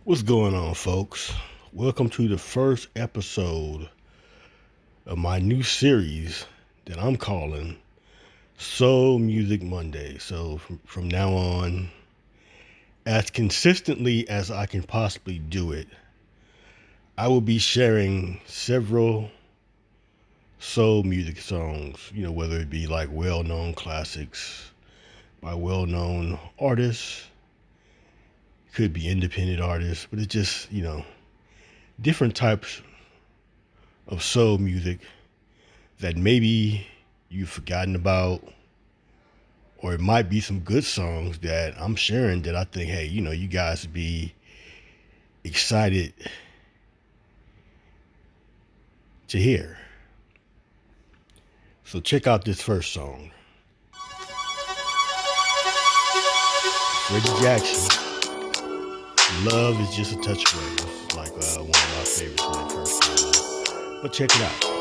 What's going on, folks? Welcome to the first episode of my new series that I'm calling Soul Music Monday. So, from now on, as consistently as I can possibly do it, I will be sharing several soul music songs, whether it be like well known classics by well known artists, could be independent artists, but it's just, different types of soul music that maybe you've forgotten about, or it might be some good songs that I'm sharing that I think, hey, you guys would be excited to hear. So check out this first song. Freddie Jackson, Love is Just a Touch Away. This is like one of my favorites when it first came out. But check it out.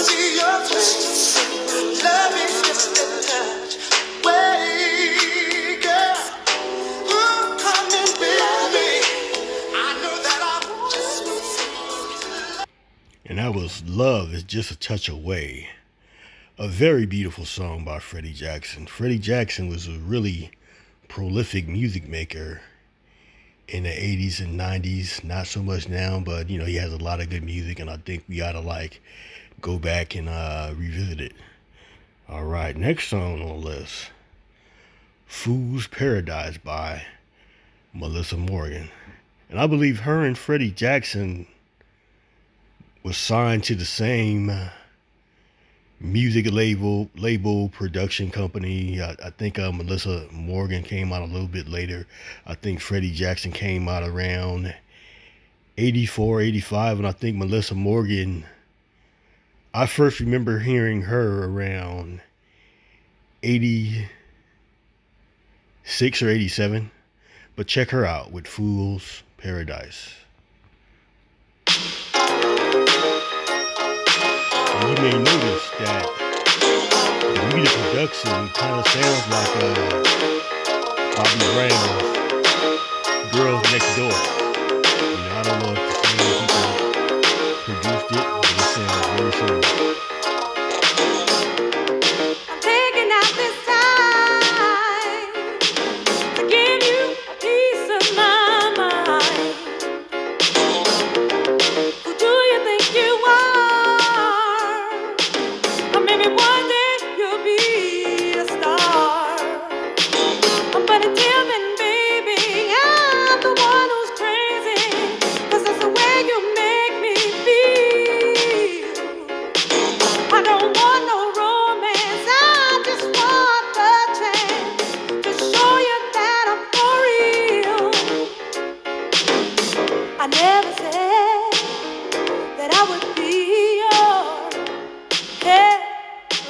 see your face. Love is just a touch away, girl. Oh, come and baby. I know that I'm just. And that was Love is Just a Touch Away. A very beautiful song by Freddie Jackson. Freddie Jackson was a really prolific music maker in the 80s and 90s. Not so much now, but you know, he has a lot of good music, and I think we ought to go back and revisit it. All right, next song on the list, Fool's Paradise by Melissa Morgan. And I believe her and Freddie Jackson was signed to the same music label production company. I think Melissa Morgan came out a little bit later. I think Freddie Jackson came out around 84, 85, and I think Melissa Morgan, I first remember hearing her around 86 or 87. But check her out with Fool's Paradise. And you may notice that the music production kind of sounds like Bobby Brown's Girls Next Door. You know, I don't know if the same people produced it, but it sounds very similar. I'm taking out this time to give you a piece of my mind. Who do you think you are? Or maybe one day you'll be a star. But until then, baby, I'm the one who's crazy. 'Cause that's the way you make me feel. I don't want no romance, I just want the chance to show you that I'm for real. I never said that I would be your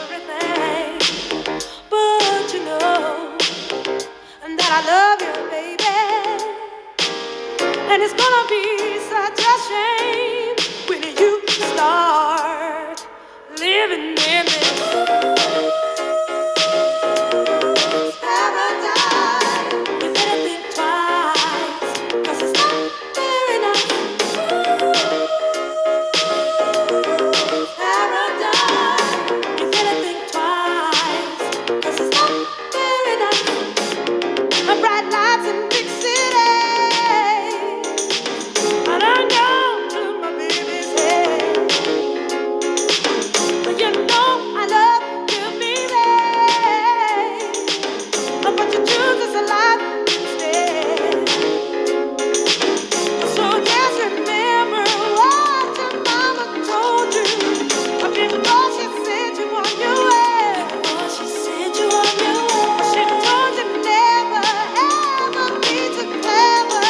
everything, but you know that I love you, baby. And it's gonna be such a shame when you start living in this paradise. You better think twice, 'cause it's not fair enough. Paradise. You better think twice, 'cause it's not fair enough. Bright lights in big cities, and I know to my baby's head. But you know I love you, baby. But you choose us a lot instead. So just remember what your mama told you. Before she sent you on your way. Before she sent you on your way. She told you never ever be too clever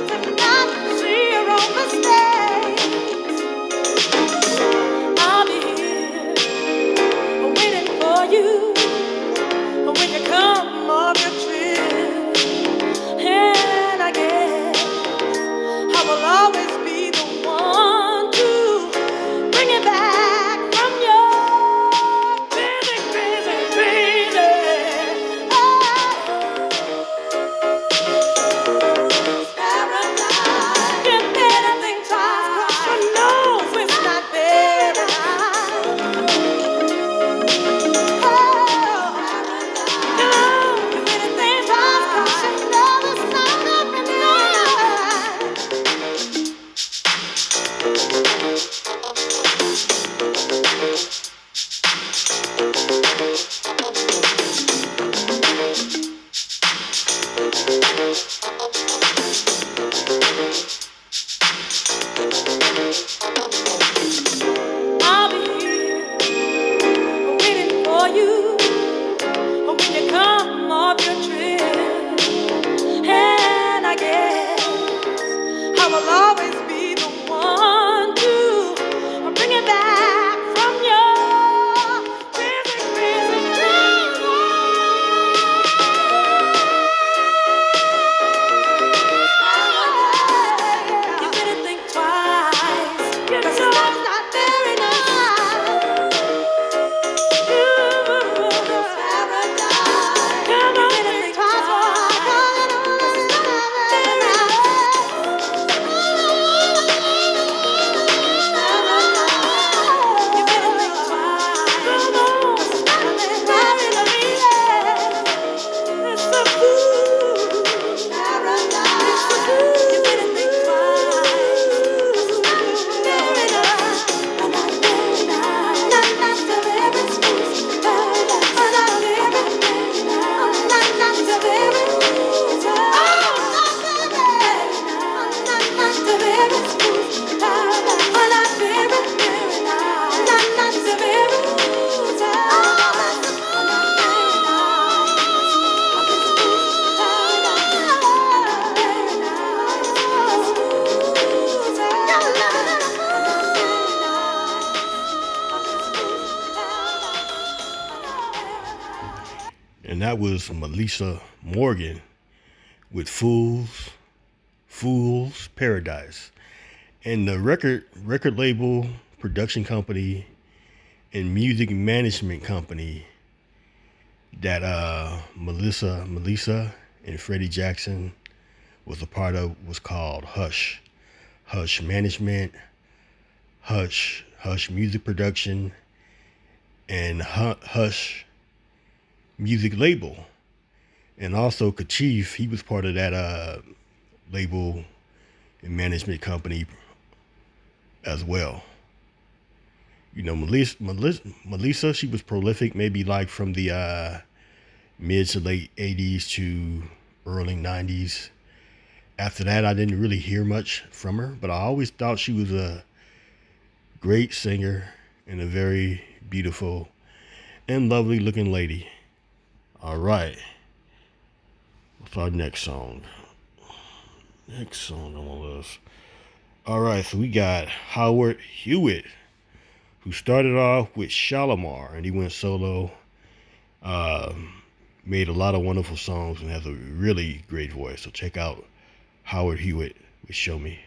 to not see your own mistakes. I'll be here waiting for you when you come off your trip. And I guess I will always be the one to bring it back from your crazy, crazy, crazy. Paradise. You better think twice, 'cause you know it's not fair. You better think twice, 'cause you know it's not fair. I'll be here waiting for you when you come off your trip. And I guess I will always be the one to bring it back from your crazy, crazy, crazy. You better think twice, 'cause and that was Melissa Morgan with Fool's Paradise. And the record label, production company, and music management company that Melissa and Freddie Jackson was a part of was called Hush. Hush Management, Hush Music Production, and Hush Music Label. And also Kachif, he was part of that label and management company as well. You know, Melissa, she was prolific, maybe like from the mid to late 80s to early 90s. After that, I didn't really hear much from her, but I always thought she was a great singer and a very beautiful and lovely looking lady. All right. What's our next song? Next song on the list. All right, so we got Howard Hewitt, who started off with Shalimar, and he went solo. Made a lot of wonderful songs and has a really great voice. So check out Howard Hewitt with Show Me.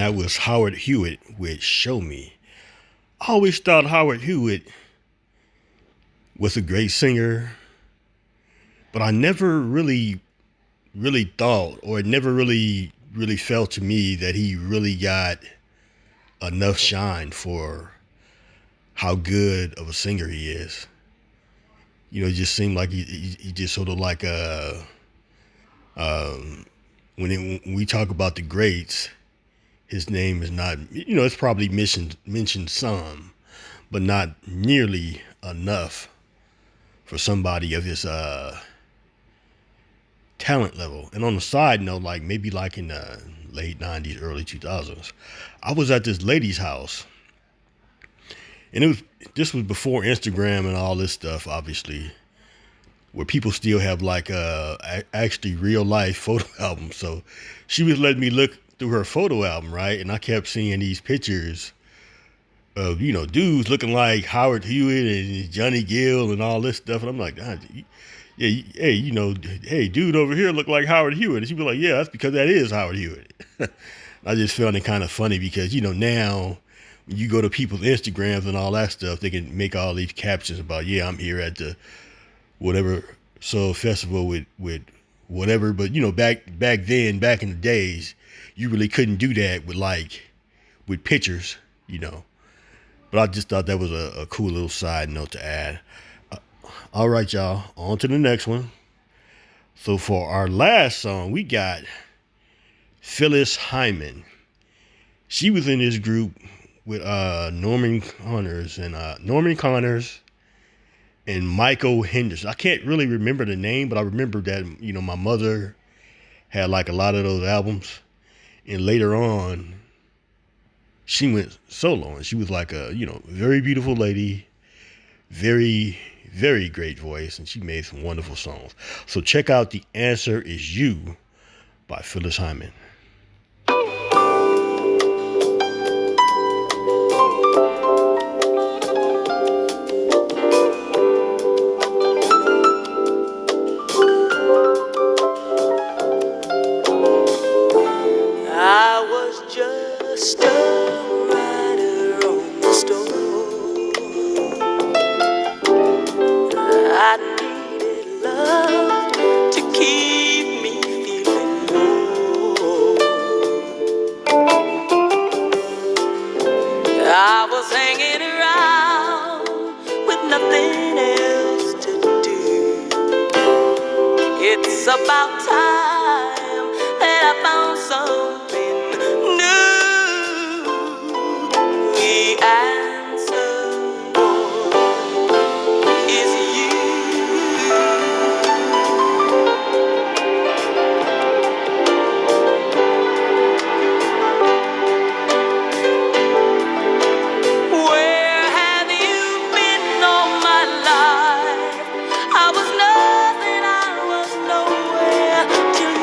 that was Howard Hewitt with Show Me. I always thought Howard Hewitt was a great singer, but I never really thought, or it never really felt to me that he really got enough shine for how good of a singer he is. You know, it just seemed like he just sort of like when we talk about the greats, his name is not, you know, it's probably mentioned some, but not nearly enough for somebody of his talent level. And on the side note, like maybe like in the late 90s, early 2000s, I was at this lady's house, and this was before Instagram and all this stuff, obviously, where people still have like actually real life photo albums. So she was letting me look through her photo album, right? And I kept seeing these pictures of, you know, dudes looking like Howard Hewitt and Johnny Gill and all this stuff. And I'm like, yeah, hey, you know, hey, dude over here look like Howard Hewitt. And she'd be like, yeah, that's because that is Howard Hewitt. I just found it kind of funny because, you know, now when you go to people's Instagrams and all that stuff, they can make all these captions about, yeah, I'm here at the whatever soul festival with whatever. But, you know, back then, back in the days, you really couldn't do that with pictures, you know. But I just thought that was a cool little side note to add. All right, y'all, on to the next one. So for our last song, we got Phyllis Hyman. She was in this group with Norman Connors and Michael Henderson. I can't really remember the name, but I remember that, you know, my mother had like a lot of those albums. And later on, she went solo, and she was like a, you know, very beautiful lady, very, very great voice, and she made some wonderful songs. So check out The Answer Is You by Phyllis Hyman. I was just a writer on the stone. I needed love to keep me feeling low. I was hanging around with nothing else to do. It's about time that I found something new. The answer, boy, is you. Where have you been all my life? I was nothing, I was nowhere till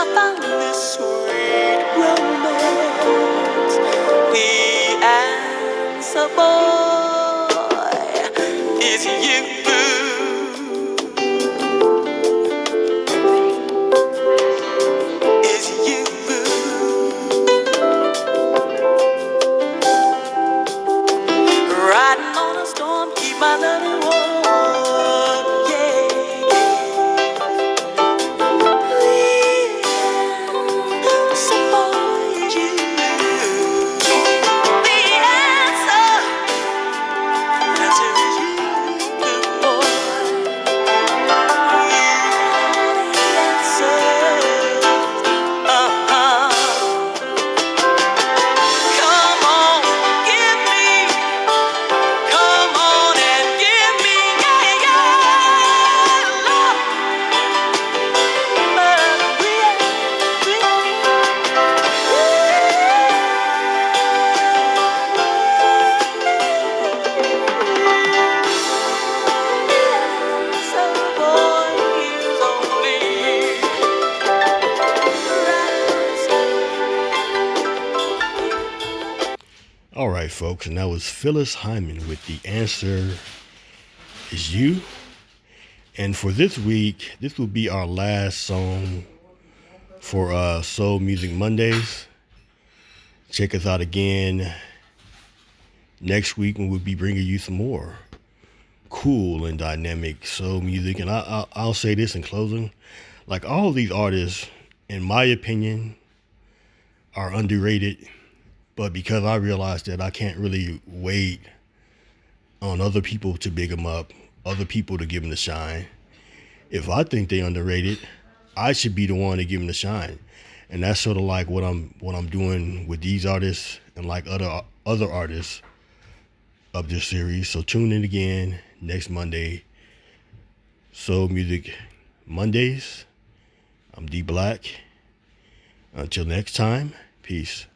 I found this sweet romance. The answer, boy, is you. Is you. Riding on a storm, keep my loving warm. Yeah, yeah. So boy, is you. The answer is you, boy. The answer. Come on, give me. Come on and give me, yeah, yeah, love. So boy, here's only All right, folks, and that was Phyllis Hyman with The Answer Is You. And for this week, this will be our last song for Soul Music Mondays. Check us out again next week when we'll be bringing you some more cool and dynamic soul music. And I'll say this in closing, like all these artists, in my opinion, are underrated. But because I realized that I can't really wait on other people to big them up, other people to give them the shine. If I think they underrated, I should be the one to give them the shine. And that's sort of like what I'm doing with these artists and like other artists of this series. So tune in again next Monday. Soul Music Mondays. I'm D Black. Until next time, peace.